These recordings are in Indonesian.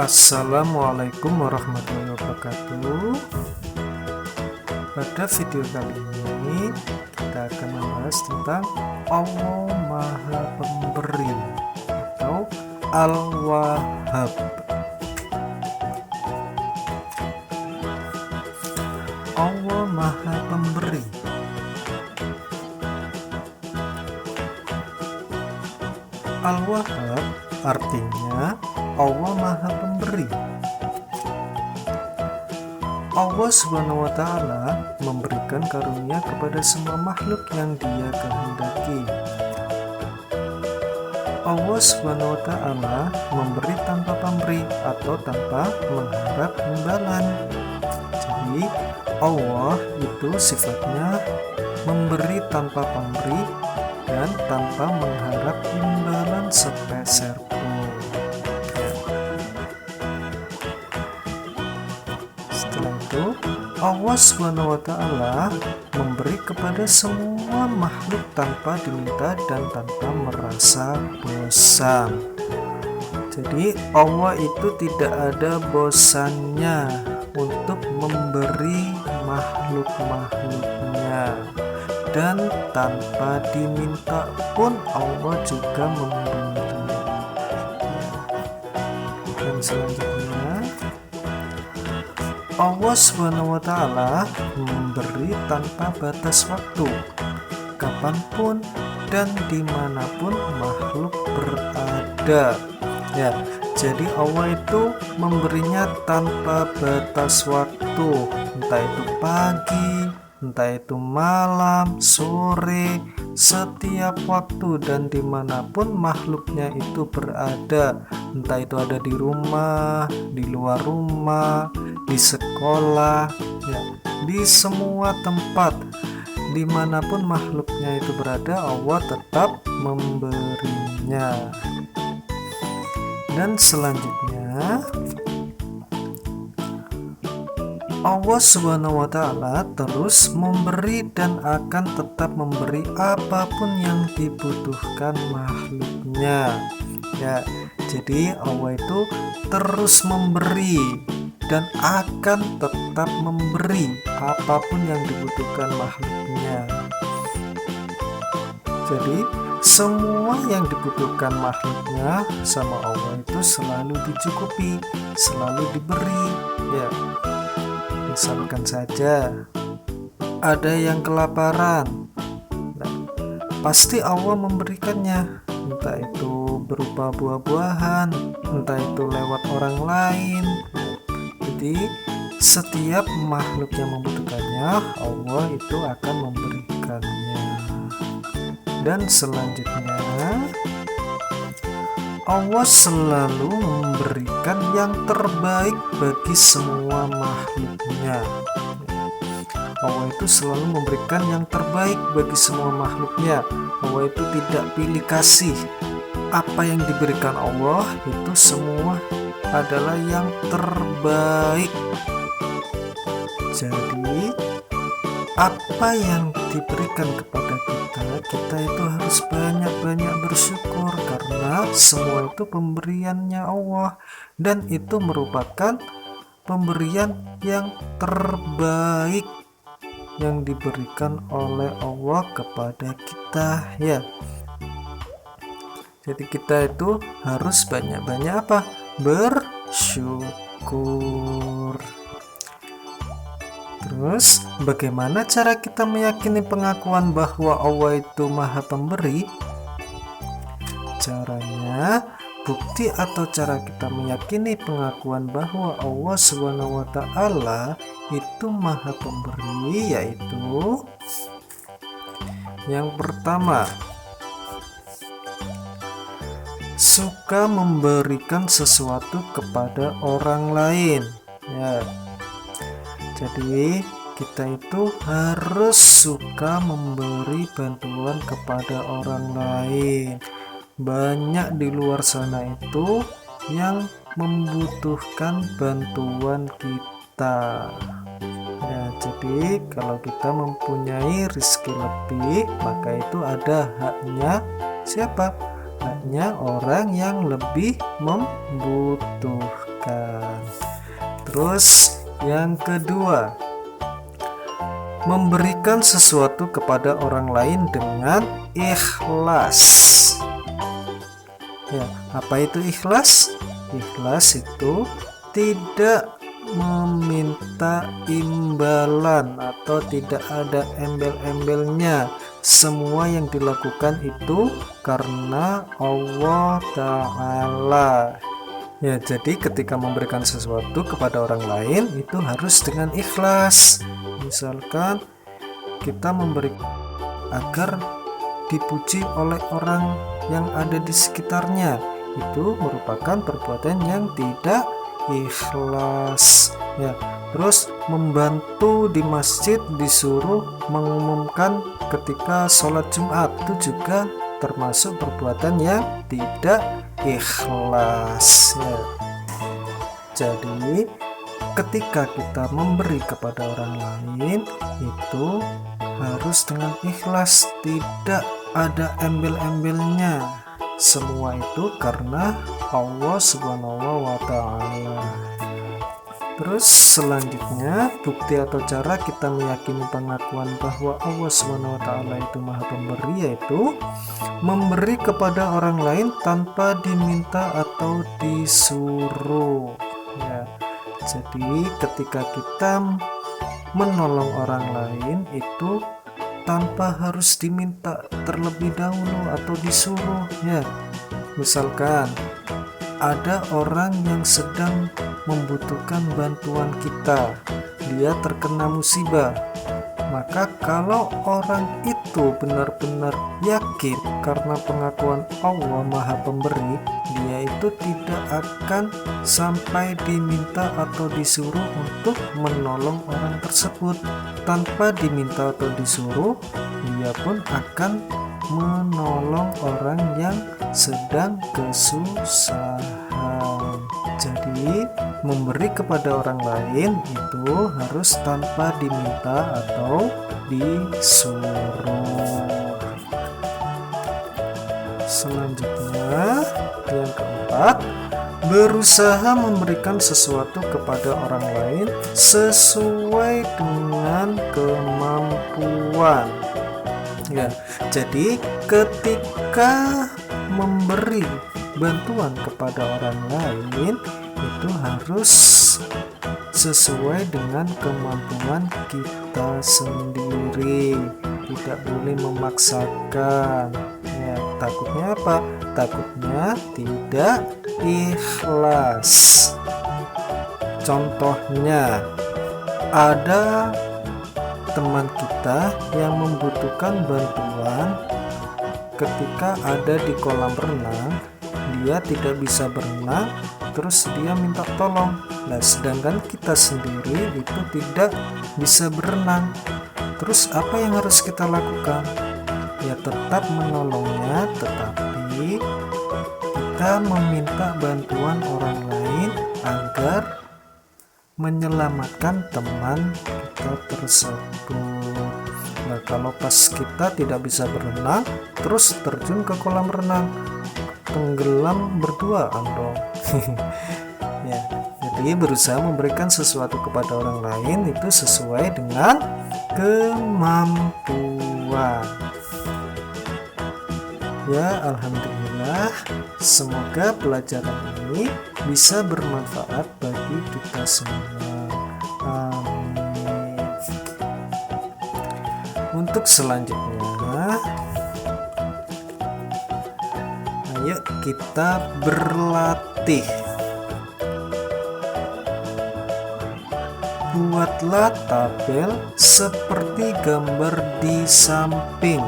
Assalamualaikum warahmatullahi wabarakatuh. Pada video kali ini kita akan membahas tentang Allah Maha Pemberi atau Al-Wahhab. Allah Maha Pemberi. Al-Wahhab artinya Allah Maha Pemberi. Allah Subhanahu wa Ta'ala memberikan karunia kepada semua makhluk yang Dia kehendaki. Allah Subhanahu wa Ta'ala memberi tanpa pamrih atau tanpa mengharap imbalan. Jadi Allah itu sifatnya memberi tanpa pamrih dan tanpa mengharap imbalan sepeser pun. Setelah itu Allah Subhanahu wa Ta'ala memberi kepada semua makhluk tanpa diminta dan tanpa merasa bosan. Jadi Allah itu tidak ada bosannya untuk memberi makhluk-makhluknya, dan tanpa diminta pun Allah juga memberi. Dan selanjutnya Allah Subhanahu wa Ta'ala memberi tanpa batas waktu, kapanpun dan dimanapun makhluk berada. Ya, jadi Allah itu memberinya tanpa batas waktu, entah itu pagi, entah itu malam, sore, setiap waktu dan dimanapun makhluknya itu berada, entah itu ada di rumah, di luar rumah, di sekolah, ya, di semua tempat, dimanapun makhluknya itu berada, Allah tetap memberinya. Dan selanjutnya Allah Subhanahu wa Ta'ala terus memberi dan akan tetap memberi apapun yang dibutuhkan makhluknya. Ya, jadi Allah itu terus memberi dan akan tetap memberi apapun yang dibutuhkan makhluknya. Jadi semua yang dibutuhkan makhluknya sama Allah itu selalu dicukupi, selalu diberi. Ya, misalkan saja ada yang kelaparan, nah, pasti Allah memberikannya, entah itu berupa buah-buahan, entah itu lewat orang lain. Jadi setiap makhluk yang membutuhkannya, Allah itu akan memberikannya. Dan selanjutnya Allah selalu memberikan yang terbaik bagi semua makhluknya. Allah itu selalu memberikan yang terbaik bagi semua makhluknya. Allah itu tidak pilih kasih. Apa yang diberikan Allah itu semua adalah yang terbaik. Jadi apa yang diberikan kepada kita itu harus banyak-banyak bersyukur, karena semua itu pemberiannya Allah, dan itu merupakan pemberian yang terbaik yang diberikan oleh Allah kepada kita, ya. Jadi kita itu harus banyak-banyak apa? Bersyukur. Terus, bagaimana cara kita meyakini pengakuan bahwa Allah itu Maha Pemberi? Caranya, bukti atau cara kita meyakini pengakuan bahwa Allah Subhanahu wa Ta'ala itu Maha Pemberi yaitu yang pertama, suka memberikan sesuatu kepada orang lain. Ya. Jadi kita itu harus suka memberi bantuan kepada orang lain. Banyak di luar sana itu yang membutuhkan bantuan kita. Ya, jadi kalau kita mempunyai rezeki lebih, maka itu ada haknya siapa? Haknya orang yang lebih membutuhkan. Terus yang kedua, memberikan sesuatu kepada orang lain dengan ikhlas. Ya, apa itu ikhlas? Ikhlas itu tidak meminta imbalan atau tidak ada embel-embelnya. Semua yang dilakukan itu karena Allah Ta'ala. Ya, jadi ketika memberikan sesuatu kepada orang lain itu harus dengan ikhlas. Misalkan kita memberi agar dipuji oleh orang yang ada di sekitarnya, itu merupakan perbuatan yang tidak ikhlas. Ya, terus membantu di masjid disuruh mengumumkan ketika sholat Jumat itu juga termasuk perbuatan yang tidak ikhlas. Ya. Jadi ketika kita memberi kepada orang lain itu harus dengan ikhlas, tidak ada embel-embelnya. Semua itu karena Allah Subhanahu wa Ta'ala. Terus selanjutnya, bukti atau cara kita meyakini pengakuan bahwa Allah Subhanahu wa Ta'ala itu Maha Pemberi, yaitu memberi kepada orang lain tanpa diminta atau disuruh. Ya. Jadi ketika kita menolong orang lain itu tanpa harus diminta terlebih dahulu atau disuruh. Ya, misalkan ada orang yang sedang membutuhkan bantuan kita, dia terkena musibah, maka kalau orang itu benar-benar yakin karena pengakuan Allah Maha Pemberi, dia itu tidak akan sampai diminta atau disuruh untuk menolong orang tersebut. Tanpa diminta atau disuruh, dia pun akan menolong orang yang sedang kesusahan. Jadi memberi kepada orang lain itu harus tanpa diminta atau disuruh. Selanjutnya yang keempat, berusaha memberikan sesuatu kepada orang lain sesuai dengan kemampuan. Ya, jadi ketika memberi bantuan kepada orang lain itu harus sesuai dengan kemampuan kita sendiri, tidak boleh memaksakan. Ya, takutnya apa? Takutnya tidak ikhlas. Contohnya, ada teman kita yang membutuhkan bantuan ketika ada di kolam renang, dia tidak bisa berenang, terus dia minta tolong. Nah, sedangkan kita sendiri itu tidak bisa berenang. Terus apa yang harus kita lakukan? Ya, tetap menolongnya, tetapi kita meminta bantuan orang lain agar menyelamatkan teman kita tersebut. Nah, kalau pas kita tidak bisa berenang, terus terjun ke kolam renang, tenggelam berduaan dong. Ya, jadi berusaha memberikan sesuatu kepada orang lain itu sesuai dengan kemampuan. Ya, alhamdulillah, semoga pelajaran ini bisa bermanfaat bagi kita semua. Amin. Untuk selanjutnya, ayo kita berlatih. Buatlah tabel seperti gambar di samping.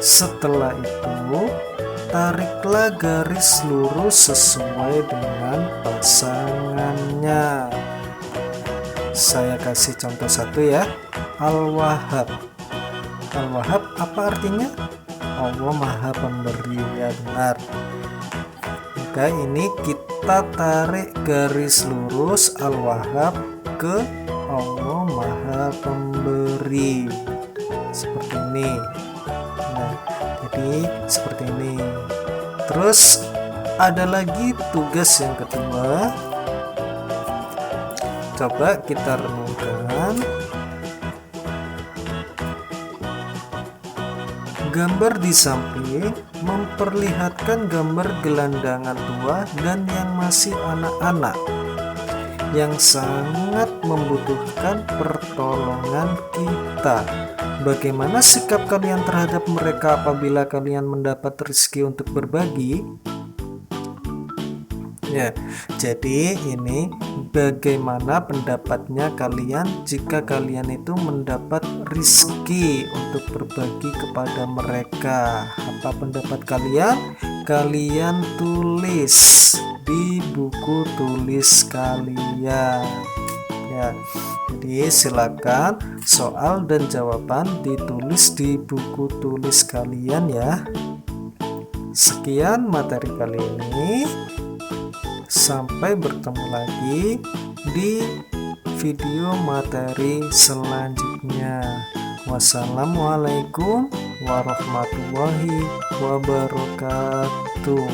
Setelah itu, tariklah garis lurus sesuai dengan pasangannya. Saya kasih contoh satu ya. Al-Wahhab. Al-Wahhab apa artinya? Allah Maha Pemberi, ya benar. Maka ini kita tarik garis lurus Al-Wahhab ke Allah Maha Pemberi. Seperti ini. Nah, jadi seperti ini. Terus ada lagi tugas yang kedua. Coba kita renungkan. Gambar di samping memperlihatkan gambar gelandangan tua dan yang masih anak-anak yang sangat membutuhkan pertolongan kita. Bagaimana sikap kalian terhadap mereka apabila kalian mendapat rezeki untuk berbagi? Ya, jadi ini bagaimana pendapatnya kalian jika kalian itu mendapat rezeki untuk berbagi kepada mereka? Apa pendapat kalian? Kalian tulis di buku tulis kalian. Ya, jadi silakan soal dan jawaban ditulis di buku tulis kalian ya. Sekian materi kali ini. Sampai bertemu lagi di video materi selanjutnya. Wassalamualaikum warahmatullahi wabarakatuh.